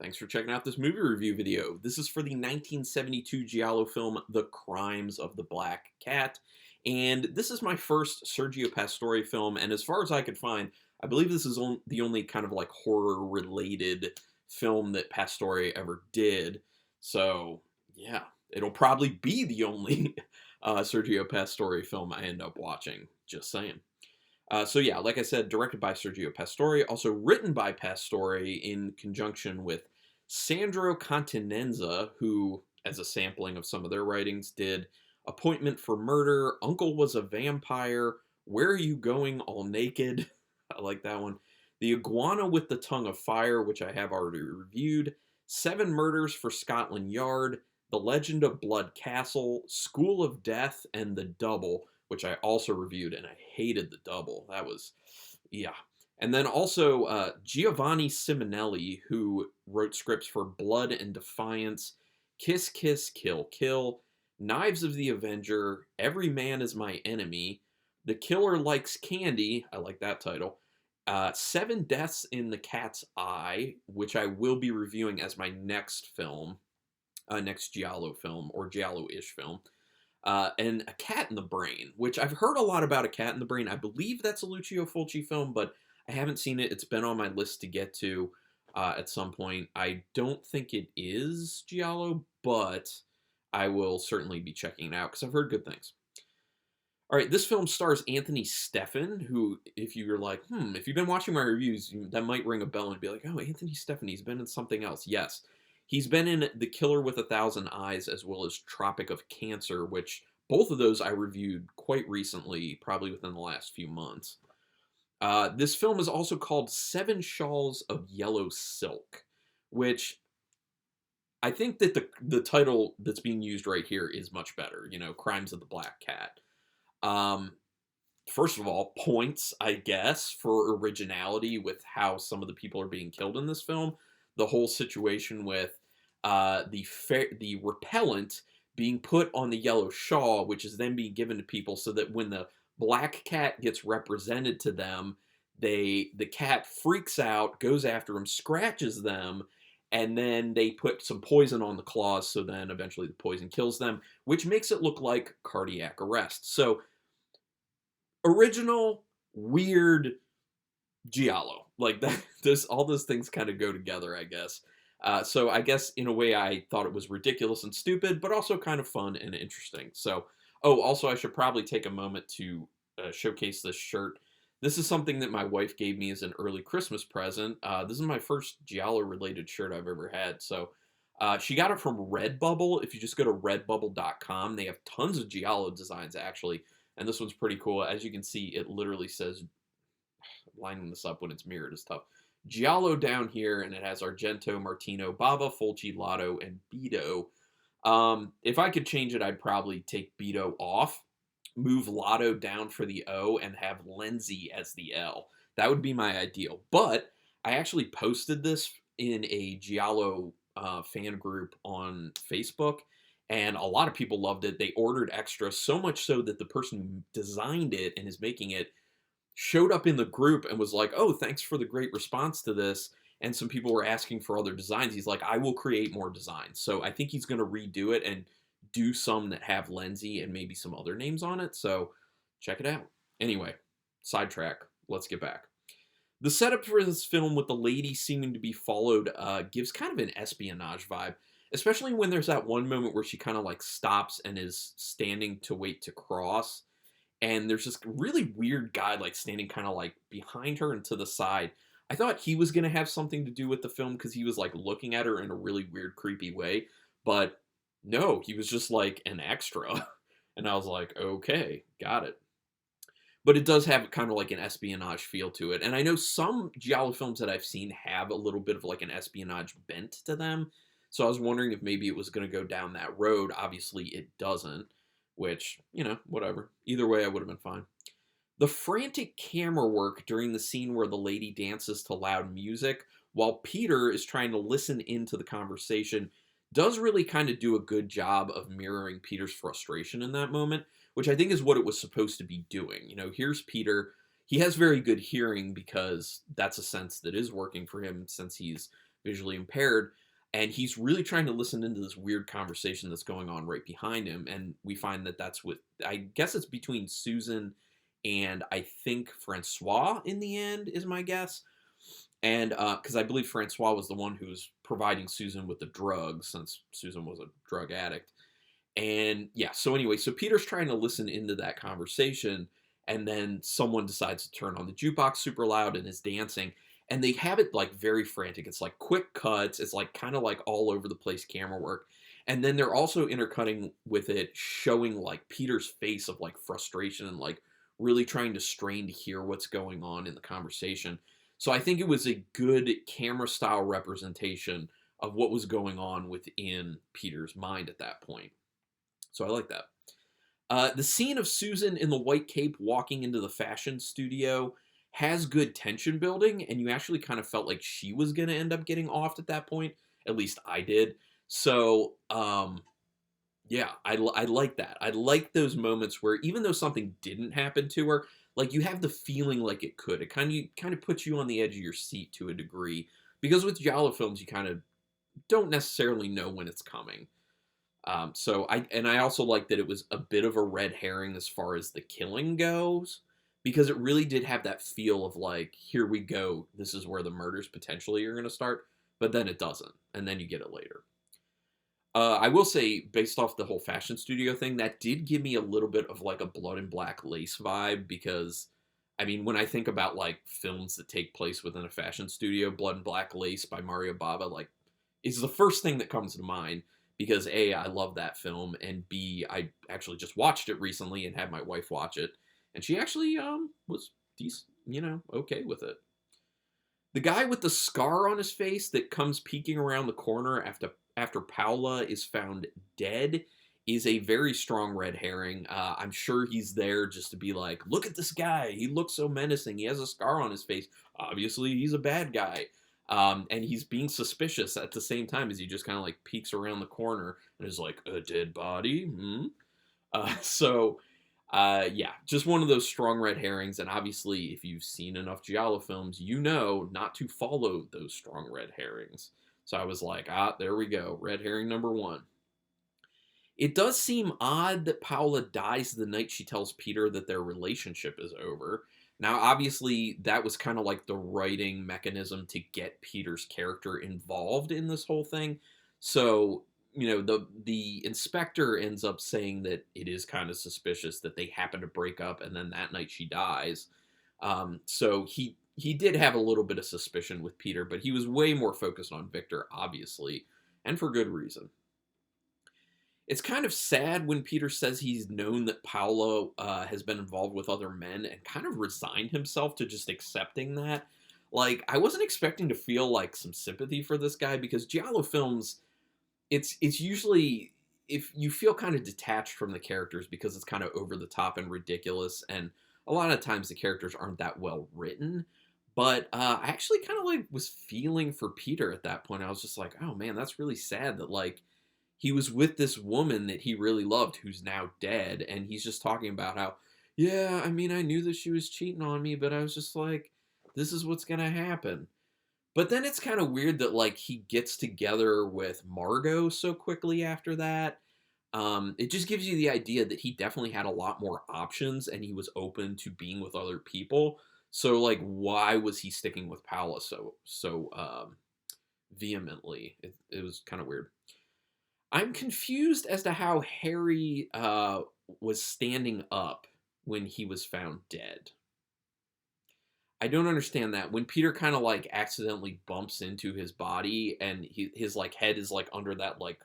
Thanks for checking out this movie review video. This is for the 1972 giallo film The Crimes of the Black Cat, and this is my first Sergio Pastore film, and as far as I could find, I believe this is the only kind of like horror-related film that Pastore ever did. So, yeah, it'll probably be the only Sergio Pastore film I end up watching, just saying. So yeah, like I said, directed by Sergio Pastore, also written by Pastore in conjunction with Sandro Continenza, who, as a sampling of some of their writings, did Appointment for Murder, Uncle Was a Vampire, Where Are You Going All Naked? I like that one. The Iguana with the Tongue of Fire, which I have already reviewed, Seven Murders for Scotland Yard, The Legend of Blood Castle, School of Death, and The Double, which I also reviewed, and I hated The Double. That was, yeah. And then also Giovanni Simonelli, who wrote scripts for Blood and Defiance, Kiss Kiss Kill Kill, Knives of the Avenger, Every Man is My Enemy, The Killer Likes Candy, I like that title, Seven Deaths in the Cat's Eye, which I will be reviewing as my next film, next giallo film, or giallo-ish film. And A Cat in the Brain, which I've heard a lot about. A Cat in the Brain. I believe that's a Lucio Fulci film, but I haven't seen it. It's been on my list to get to at some point. I don't think it is giallo, but I will certainly be checking it out because I've heard good things. All right, this film stars Anthony Steffen, who, if you're like, if you've been watching my reviews, that might ring a bell and be like, oh, Anthony Steffen, he's been in something else. Yes, he's been in The Killer with a Thousand Eyes as well as Tropic of Cancer, which both of those I reviewed quite recently, probably within the last few months. This film is also called Seven Shawls of Yellow Silk, which I think that the title that's being used right here is much better, Crimes of the Black Cat. First of all, points, I guess, for originality with how some of the people are being killed in this film. The whole situation with the repellent being put on the yellow shawl, which is then being given to people so that when the black cat gets represented to them, the cat freaks out, goes after them, scratches them, and then they put some poison on the claws, so then eventually the poison kills them, which makes it look like cardiac arrest. So, original, weird, giallo. Like that, all those things kind of go together, I guess. So I guess in a way I thought it was ridiculous and stupid, but also kind of fun and interesting. So, oh, also I should probably take a moment to showcase this shirt. This is something that my wife gave me as an early Christmas present. This is my first giallo-related shirt I've ever had. So she got it from Redbubble. If you just go to redbubble.com, they have tons of giallo designs, actually. And this one's pretty cool. As you can see, it literally says, lining this up when it's mirrored is tough, Giallo down here, and it has Argento, Martino, Bava, Fulci, Lotto, and Beto. If I could change it, I'd probably take Beto off, move Lotto down for the O, and have Lenzi as the L. That would be my ideal. But I actually posted this in a Giallo fan group on Facebook, and a lot of people loved it. They ordered extra, so much so that the person who designed it and is making it showed up in the group and was like, oh, thanks for the great response to this. And some people were asking for other designs. He's like, I will create more designs. So I think he's going to redo it and do some that have Lenzi and maybe some other names on it. So check it out. Anyway, sidetrack. Let's get back. The setup for this film with the lady seeming to be followed gives kind of an espionage vibe, especially when there's that one moment where she kind of like stops and is standing to wait to cross. And there's this really weird guy like standing kind of like behind her and to the side. I thought he was going to have something to do with the film because he was like looking at her in a really weird, creepy way. But no, he was just like an extra. And I was like, okay, got it. But it does have kind of like an espionage feel to it. And I know some giallo films that I've seen have a little bit of like an espionage bent to them. So I was wondering if maybe it was going to go down that road. Obviously, it doesn't. Which, whatever. Either way, I would have been fine. The frantic camera work during the scene where the lady dances to loud music while Peter is trying to listen into the conversation does really kind of do a good job of mirroring Peter's frustration in that moment, which I think is what it was supposed to be doing. Here's Peter. He has very good hearing because that's a sense that is working for him since he's visually impaired, and he's really trying to listen into this weird conversation that's going on right behind him. And we find that that's with, I guess it's between Susan and I think Francois in the end is my guess. And because I believe Francois was the one who was providing Susan with the drugs, since Susan was a drug addict. And yeah, so anyway, so Peter's trying to listen into that conversation, and then someone decides to turn on the jukebox super loud and is dancing. And they have it like very frantic. It's like quick cuts. It's like kind of like all over the place camera work. And then they're also intercutting with it, showing like Peter's face of like frustration and like really trying to strain to hear what's going on in the conversation. So I think it was a good camera style representation of what was going on within Peter's mind at that point. So I like that. The scene of Susan in the white cape walking into the fashion studio has good tension building, and you actually kind of felt like she was going to end up getting offed at that point. At least I did. So, yeah, I like that. I like those moments where even though something didn't happen to her, like you have the feeling like it could. It kind of puts you on the edge of your seat to a degree, because with giallo films, you kind of don't necessarily know when it's coming. So I also like that it was a bit of a red herring as far as the killing goes, because it really did have that feel of like, here we go, this is where the murders potentially are going to start, but then it doesn't, and then you get it later. I will say, based off the whole fashion studio thing, that did give me a little bit of like a Blood and Black Lace vibe, because I mean, when I think about like films that take place within a fashion studio, Blood and Black Lace by Mario Bava, like, is the first thing that comes to mind, because A, I love that film, and B, I actually just watched it recently and had my wife watch it, and she actually was decent, okay with it. The guy with the scar on his face that comes peeking around the corner after Paula is found dead is a very strong red herring. I'm sure he's there just to be like, look at this guy. He looks so menacing. He has a scar on his face. Obviously, he's a bad guy. And he's being suspicious at the same time as he just kind of like peeks around the corner and is like, a dead body? Yeah, just one of those strong red herrings. And obviously, if you've seen enough giallo films, you know not to follow those strong red herrings. So I was like, there we go. Red herring number one. It does seem odd that Paula dies the night she tells Peter that their relationship is over. Now, obviously, that was kind of like the writing mechanism to get Peter's character involved in this whole thing. So, the inspector ends up saying that it is kind of suspicious that they happen to break up and then that night she dies. So he did have a little bit of suspicion with Peter, but he was way more focused on Victor, obviously, and for good reason. It's kind of sad when Peter says he's known that Paolo has been involved with other men and kind of resigned himself to just accepting that. Like, I wasn't expecting to feel like some sympathy for this guy, because giallo films, it's usually, if you feel kind of detached from the characters because it's kind of over the top and ridiculous, and a lot of times the characters aren't that well written. But I actually kind of like was feeling for Peter at that point. I was just like, oh man, that's really sad that like he was with this woman that he really loved who's now dead, and he's just talking about how, yeah, I mean, I knew that she was cheating on me, but I was just like, this is what's gonna happen. But then it's kind of weird that like he gets together with Margot so quickly after that. It just gives you the idea that he definitely had a lot more options and he was open to being with other people. So like, why was he sticking with Paula so vehemently? It was kind of weird. I'm confused as to how Harry was standing up when he was found dead. I don't understand that. When Peter kind of like accidentally bumps into his body and his like head is like under that like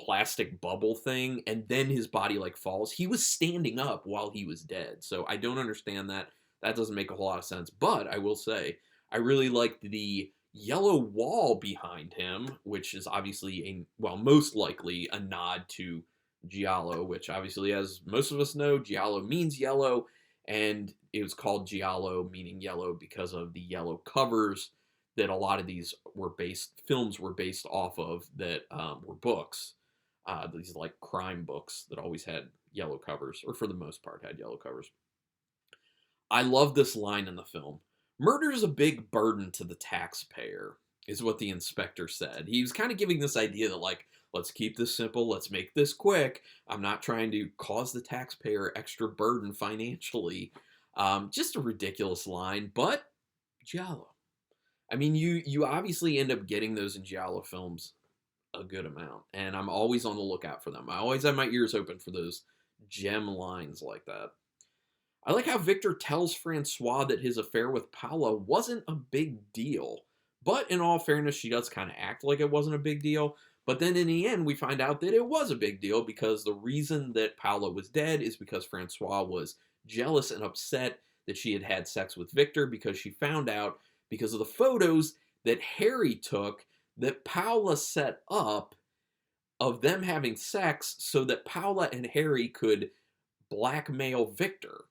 plastic bubble thing, and then his body like falls, he was standing up while he was dead. So I don't understand that. That doesn't make a whole lot of sense. But I will say, I really liked the yellow wall behind him, which is obviously most likely a nod to giallo, which obviously, as most of us know, giallo means yellow, and it was called giallo, meaning yellow, because of the yellow covers that a lot of these films were based off of, that were books. These like crime books that always had yellow covers, or for the most part had yellow covers. I love this line in the film. Murder is a big burden to the taxpayer. is what the inspector said. He was kind of giving this idea that, like, let's keep this simple, let's make this quick. I'm not trying to cause the taxpayer extra burden financially. Just a ridiculous line, but giallo. I mean, you obviously end up getting those in giallo films a good amount, and I'm always on the lookout for them. I always have my ears open for those gem lines like that. I like how Victor tells Francois that his affair with Paula wasn't a big deal. But in all fairness, she does kind of act like it wasn't a big deal. But then in the end, we find out that it was a big deal because the reason that Paula was dead is because Francois was jealous and upset that she had had sex with Victor because she found out, because of the photos that Harry took, that Paula set up of them having sex so that Paula and Harry could blackmail Victor.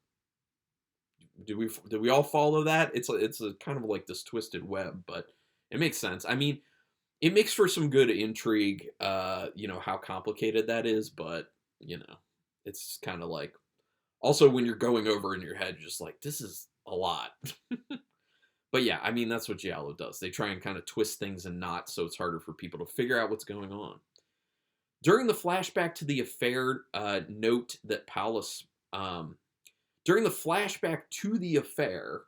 Did we all follow that? It's a kind of like this twisted web, but it makes sense. I mean, it makes for some good intrigue, how complicated that is, but, it's kind of like, also when you're going over in your head, you're just like, this is a lot. But yeah, I mean, that's what giallo does. They try and kind of twist things in knots so it's harder for people to figure out what's going on. During the flashback to the affair, note that during the flashback to the affair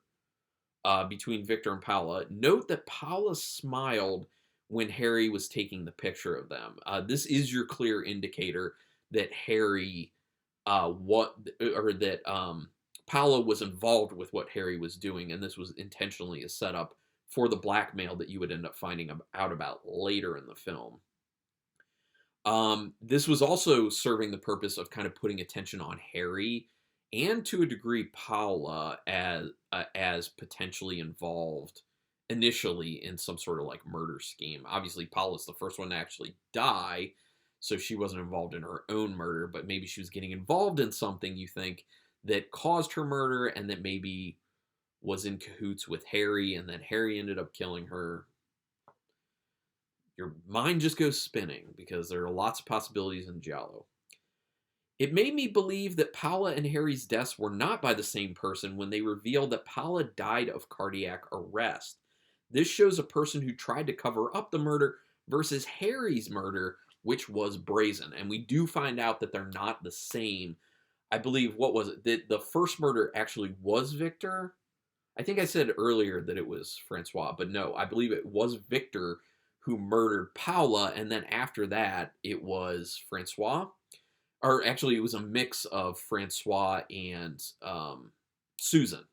between Victor and Paula, note that Paula smiled when Harry was taking the picture of them. This is your clear indicator that Paula was involved with what Harry was doing, and this was intentionally a setup for the blackmail that you would end up finding out about later in the film. This was also serving the purpose of kind of putting attention on Harry and to a degree Paula as potentially involved initially in some sort of like murder scheme. Obviously, Paula's the first one to actually die, so she wasn't involved in her own murder, but maybe she was getting involved in something, you think, that caused her murder and that maybe was in cahoots with Harry, and then Harry ended up killing her. Your mind just goes spinning because there are lots of possibilities in giallo. It made me believe that Paula and Harry's deaths were not by the same person when they revealed that Paula died of cardiac arrest. This shows a person who tried to cover up the murder versus Harry's murder, which was brazen. And we do find out that they're not the same. I believe, what was it? The first murder actually was Victor. I think I said earlier that it was Francois, but no, I believe it was Victor who murdered Paula, and then after that, it was Francois. Or actually, it was a mix of Francois and Susan.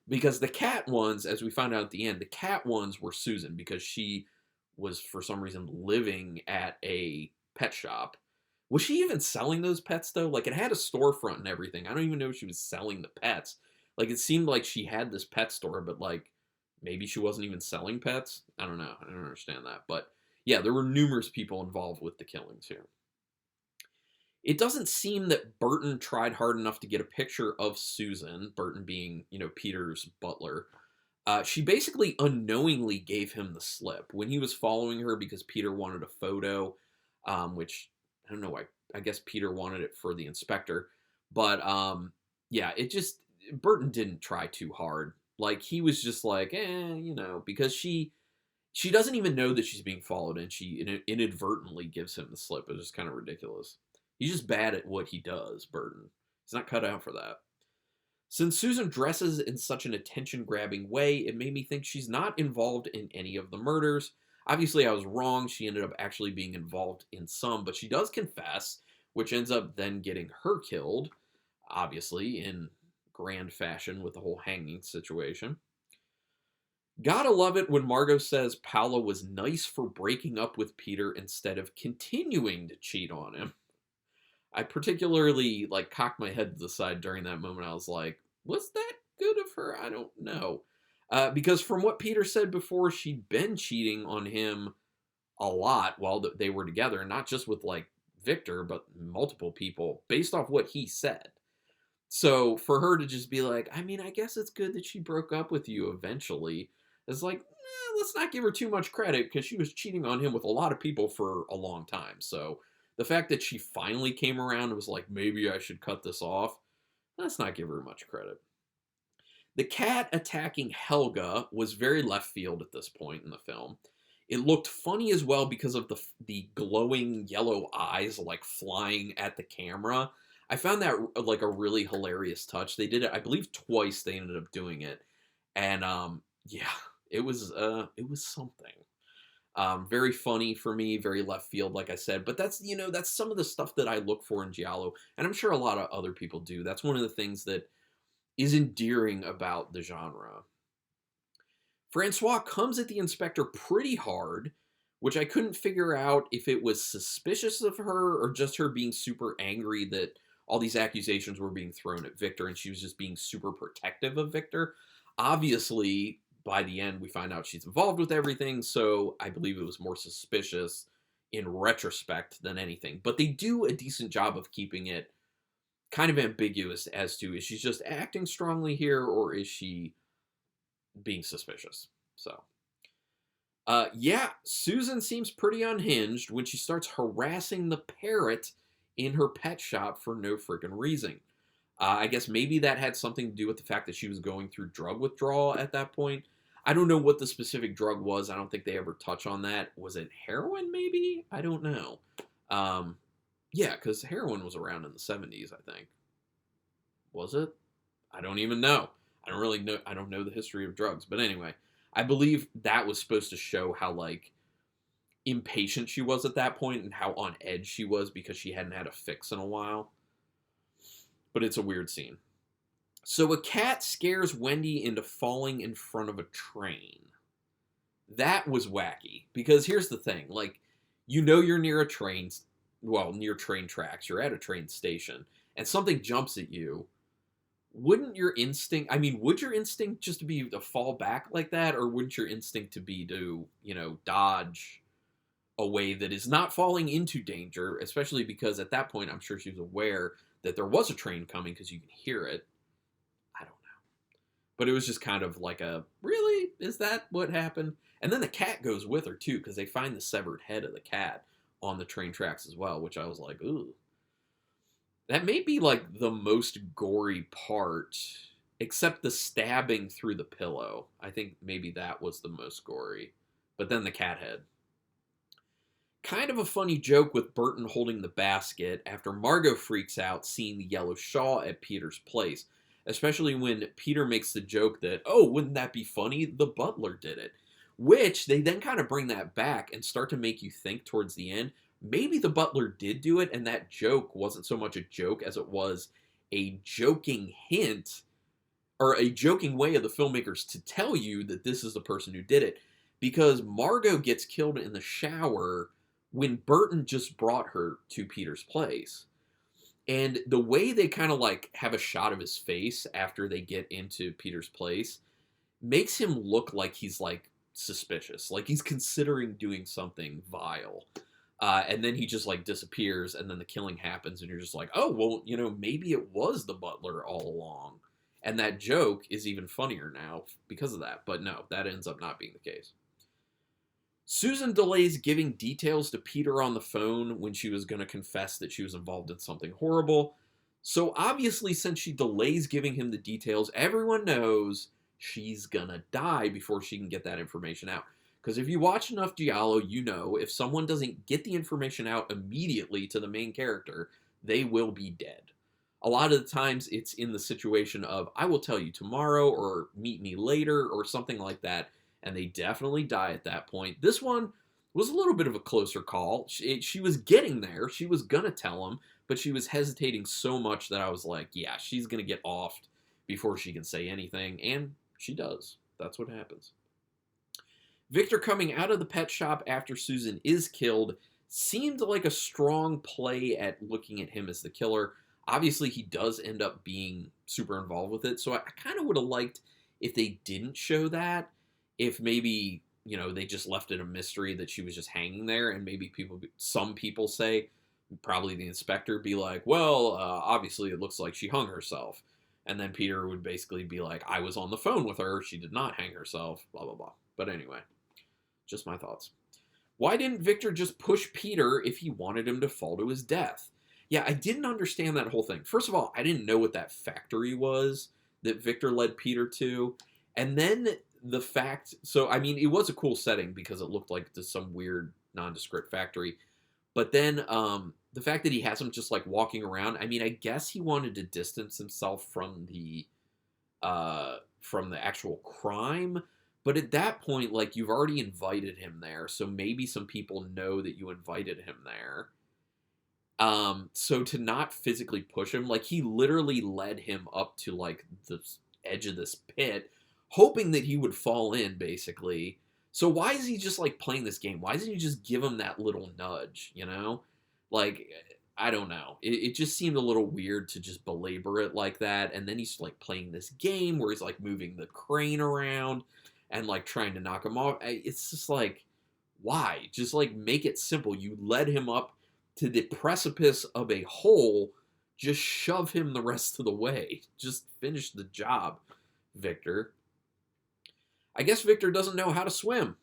Because the cat ones, as we found out at the end, the cat ones were Susan because she was, for some reason, living at a pet shop. Was she even selling those pets, though? Like, it had a storefront and everything. I don't even know if she was selling the pets. Like, it seemed like she had this pet store, but, like, maybe she wasn't even selling pets? I don't know. I don't understand that. But, yeah, there were numerous people involved with the killings here. It doesn't seem that Burton tried hard enough to get a picture of Susan, Burton being, Peter's butler. She basically unknowingly gave him the slip when he was following her because Peter wanted a photo, which, I don't know why. I guess Peter wanted it for the inspector. But, yeah, Burton didn't try too hard. Like, he was just like, because she doesn't even know that she's being followed, and she inadvertently gives him the slip. It's just kind of ridiculous. He's just bad at what he does, Burton. He's not cut out for that. Since Susan dresses in such an attention-grabbing way, it made me think she's not involved in any of the murders. Obviously, I was wrong. She ended up actually being involved in some, but she does confess, which ends up then getting her killed, obviously, in grand fashion with the whole hanging situation. Gotta love it when Margot says Paula was nice for breaking up with Peter instead of continuing to cheat on him. I particularly, cocked my head to the side during that moment. I was like, was that good of her? I don't know. Because from what Peter said before, she'd been cheating on him a lot while they were together. And not just with, Victor, but multiple people, based off what he said. So for her to just be like, I mean, I guess it's good that she broke up with you eventually. It's like, let's not give her too much credit because she was cheating on him with a lot of people for a long time. So the fact that she finally came around and was like, maybe I should cut this off, let's not give her much credit. The cat attacking Helga was very left field at this point in the film. It looked funny as well because of the glowing yellow eyes like flying at the camera. I found that like a really hilarious touch. They did it, I believe, twice. They ended up doing it, and yeah, it was something. Very funny for me, very left field, like I said. But that's that's some of the stuff that I look for in giallo, and I'm sure a lot of other people do. That's one of the things that is endearing about the genre. Francois comes at the inspector pretty hard, which I couldn't figure out if it was suspicious of her or just her being super angry that all these accusations were being thrown at Victor and she was just being super protective of Victor. Obviously, by the end, we find out she's involved with everything, so I believe it was more suspicious in retrospect than anything. But they do a decent job of keeping it kind of ambiguous as to, is she just acting strongly here or is she being suspicious? So, yeah, Susan seems pretty unhinged when she starts harassing the parrot in her pet shop for no freaking reason. I guess maybe that had something to do with the fact that she was going through drug withdrawal at that point. I don't know what the specific drug was. I don't think they ever touch on that. Was it heroin, maybe? I don't know. Yeah, because heroin was around in the 70s, I think. Was it? I don't even know. I don't really know. I don't know the history of drugs. But anyway, I believe that was supposed to show how, like, impatient she was at that point and how on edge she was because she hadn't had a fix in a while. But it's a weird scene. So a cat scares Wendy into falling in front of a train. That was wacky. Because here's the thing. Like, you're near a train, well, near train tracks. You're at a train station. And something jumps at you. Wouldn't your instinct, I mean, would your instinct just be to fall back like that? Or wouldn't your instinct to be to, dodge a way that is not falling into danger? Especially because at that point, I'm sure she was aware that there was a train coming because you can hear it. I don't know. But it was just kind of like really? Is that what happened? And then the cat goes with her too, because they find the severed head of the cat on the train tracks as well, which I was like, ooh. That may be like the most gory part, except the stabbing through the pillow. I think maybe that was the most gory. But then the cat head. Kind of a funny joke with Burton holding the basket after Margot freaks out seeing the yellow shawl at Peter's place. Especially when Peter makes the joke that, oh, wouldn't that be funny? The butler did it. Which they then kind of bring that back and start to make you think towards the end, maybe the butler did do it, and that joke wasn't so much a joke as it was a joking hint, or a joking way of the filmmakers to tell you that this is the person who did it. Because Margot gets killed in the shower when Burton just brought her to Peter's place. And the way they kind of like have a shot of his face after they get into Peter's place makes him look like he's like suspicious, like he's considering doing something vile. And then he just like disappears, and then the killing happens, and you're just like, oh, well, maybe it was the butler all along. And that joke is even funnier now because of that. But no, that ends up not being the case. Susan delays giving details to Peter on the phone when she was going to confess that she was involved in something horrible. So obviously, since she delays giving him the details, everyone knows she's going to die before she can get that information out. Because if you watch enough giallo, you know if someone doesn't get the information out immediately to the main character, they will be dead. A lot of the times it's in the situation of, I will tell you tomorrow, or meet me later, or something like that. And they definitely die at that point. This one was a little bit of a closer call. She was getting there. She was going to tell him, but she was hesitating so much that I was like, yeah, she's going to get offed before she can say anything. And she does. That's what happens. Victor coming out of the pet shop after Susan is killed seemed like a strong play at looking at him as the killer. Obviously, he does end up being super involved with it. So I kind of would have liked if they didn't show that. If maybe, they just left it a mystery that she was just hanging there, and maybe some people say, probably the inspector, be like, well, obviously it looks like she hung herself. And then Peter would basically be like, I was on the phone with her, she did not hang herself, blah, blah, blah. But anyway, just my thoughts. Why didn't Victor just push Peter if he wanted him to fall to his death? Yeah, I didn't understand that whole thing. First of all, I didn't know what that factory was that Victor led Peter to. And then the fact, so I mean, it was a cool setting because it looked like just some weird nondescript factory. But then the fact that he has him just like walking around, I mean, I guess he wanted to distance himself from the actual crime. But at that point, like you've already invited him there, so maybe some people know that you invited him there. So to not physically push him, like he literally led him up to like the edge of this pit, hoping that he would fall in, basically. So why is he just like playing this game? Why doesn't he just give him that little nudge, you know? Like, I don't know. It just seemed a little weird to just belabor it like that. And then he's like playing this game where he's like moving the crane around and like trying to knock him off. It's just like, why? Just like make it simple. You led him up to the precipice of a hole. Just shove him the rest of the way. Just finish the job, Victor. I guess Victor doesn't know how to swim.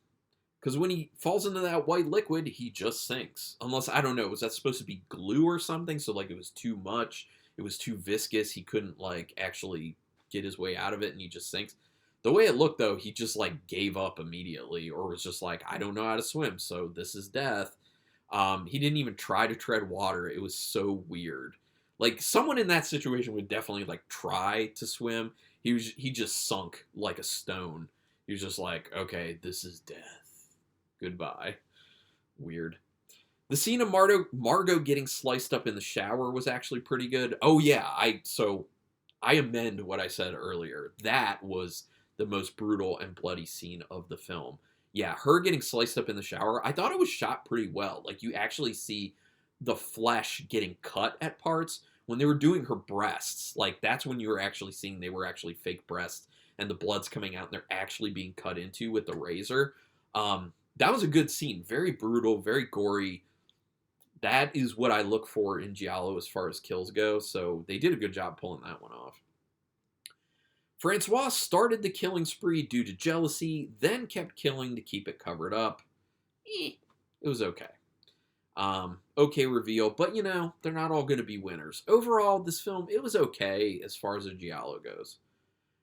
Because when he falls into that white liquid, he just sinks. Unless, I don't know, was that supposed to be glue or something? So, like, it was too much. It was too viscous. He couldn't, like, actually get his way out of it, and he just sinks. The way it looked, though, he just, like, gave up immediately. Or was just like, I don't know how to swim, so this is death. He didn't even try to tread water. It was so weird. Like, someone in that situation would definitely, like, try to swim. He just sunk like a stone. He was just like, okay, this is death. Goodbye. Weird. The scene of Margot getting sliced up in the shower was actually pretty good. Oh yeah, I amend what I said earlier. That was the most brutal and bloody scene of the film. Yeah, her getting sliced up in the shower, I thought it was shot pretty well. Like, you actually see the flesh getting cut at parts. When they were doing her breasts, like, that's when you were actually seeing they were actually fake breasts, and the blood's coming out, and they're actually being cut into with the razor. That was a good scene. Very brutal, very gory. That is what I look for in giallo as far as kills go, so they did a good job pulling that one off. Francois started the killing spree due to jealousy, then kept killing to keep it covered up. It was okay. Okay reveal, but you know, they're not all going to be winners. Overall, this film, it was okay as far as a giallo goes.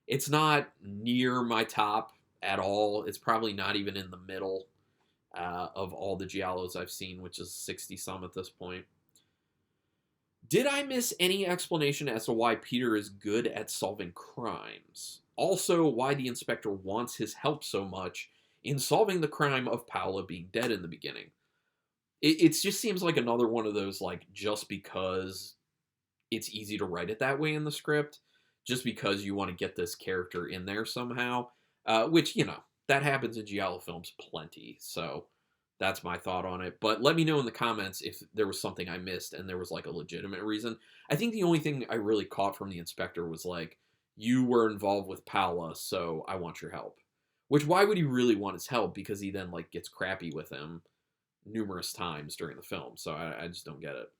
It's not near my top at all. It's probably not even in the middle of all the giallos I've seen, which is 60-some at this point. Did I miss any explanation as to why Peter is good at solving crimes? Also, why the inspector wants his help so much in solving the crime of Paola being dead in the beginning? It just seems like another one of those, like, just because it's easy to write it that way in the script, just because you want to get this character in there somehow, which, you know, that happens in giallo films plenty, so that's my thought on it. But let me know in the comments if there was something I missed and there was like a legitimate reason. I think the only thing I really caught from the inspector was like, you were involved with Paola, so I want your help. Which, why would he really want his help? Because he then like gets crappy with him numerous times during the film, so I just don't get it.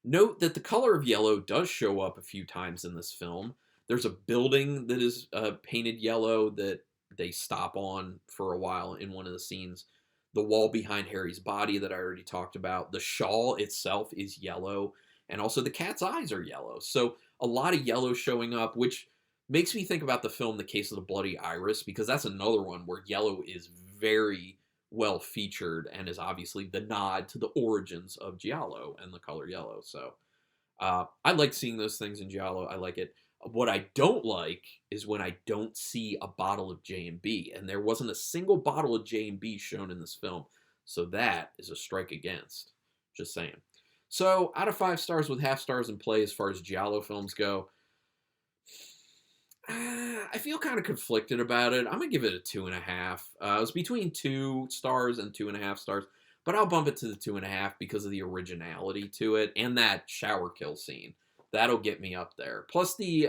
Note that the color of yellow does show up a few times in this film. There's a building that is painted yellow that they stop on for a while in one of the scenes. The wall behind Harry's body that I already talked about. The shawl itself is yellow. And also the cat's eyes are yellow. So a lot of yellow showing up, which makes me think about the film The Case of the Bloody Iris, because that's another one where yellow is very well featured and is obviously the nod to the origins of giallo and the color yellow. So I like seeing those things in giallo. I like it. What I don't like is when I don't see a bottle of J&B, and there wasn't a single bottle of J&B shown in this film, so that is a strike against. Just saying. So, out of 5 stars with half stars in play as far as giallo films go, I feel kind of conflicted about it. I'm going to give it a 2.5. It was between 2 stars and 2.5 stars, but I'll bump it to the 2.5 because of the originality to it and that shower kill scene. That'll get me up there. Plus the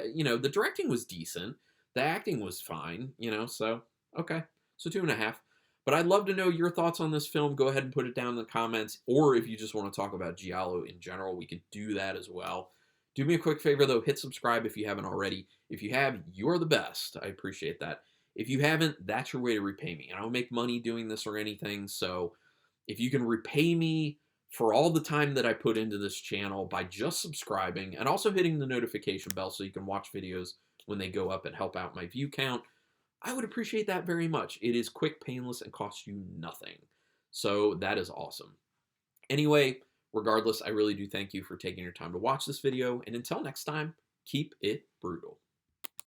directing was decent. The acting was fine, so okay. So 2.5. But I'd love to know your thoughts on this film. Go ahead and put it down in the comments. Or if you just want to talk about giallo in general, we can do that as well. Do me a quick favor, though. Hit subscribe if you haven't already. If you have, you're the best. I appreciate that. If you haven't, that's your way to repay me. I don't make money doing this or anything, so if you can repay me for all the time that I put into this channel by just subscribing and also hitting the notification bell so you can watch videos when they go up and help out my view count, I would appreciate that very much. It is quick, painless, and costs you nothing. So that is awesome. Anyway, regardless, I really do thank you for taking your time to watch this video. And until next time, keep it brutal.